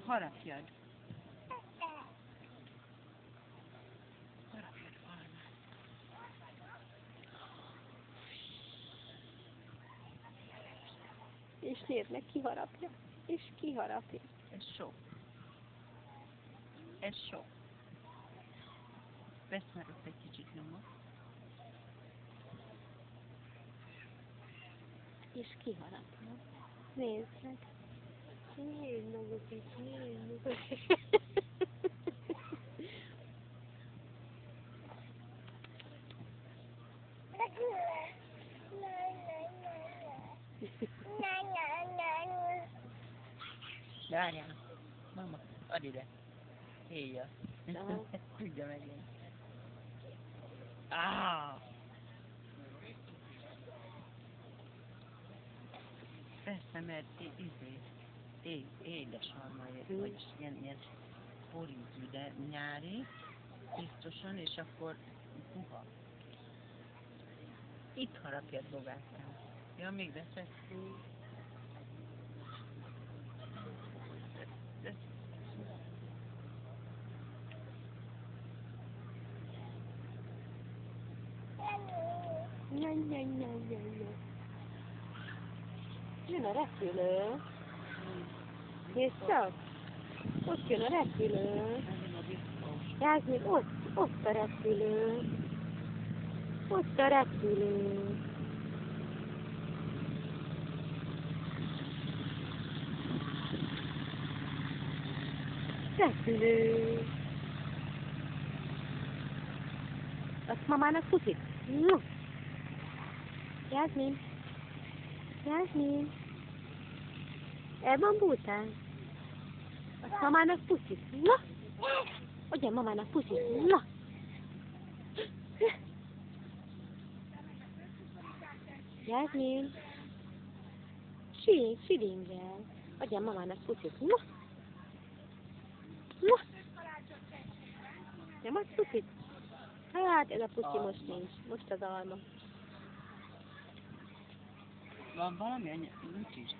Harapjad. Harapjad valami. És nézd meg, kiharapja. És kiharapja. Ez sok. Ez sok. Vesz már ott egy kicsit nyomot. És kiharapja. Nézd meg. Nézd magukat, nézd magukat. Várjál. Mama, add ide. Éjjel. Aha. Tudja meg én. Ah! Persze, mert édesalma, vagyis ilyen porízű, de nyári, biztosan, és akkor puha. Itt harapjad bogárkám. Ja, még veszed? Jön a repülő. Nézd csak! Ott jön a repülő. Jászmin, ott a repülő. Ott a repülő. Repülő. Azt mamának puszik. No. Jászmin. Jászmin. El van bútán. Azt mamának puszik. Na. Ugye mamának puszik. Na. Jászmin. Silingel. Ugye mamának puszik. Na. Na. Nem az puszit? Hát ez a puszi most nincs. Most az alma. Van valami? Nincs is.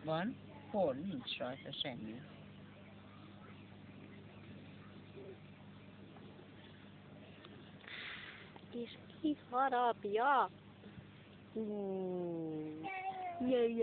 Van? Hol? Nincs rajta semmi. És kiharapja. Jaj.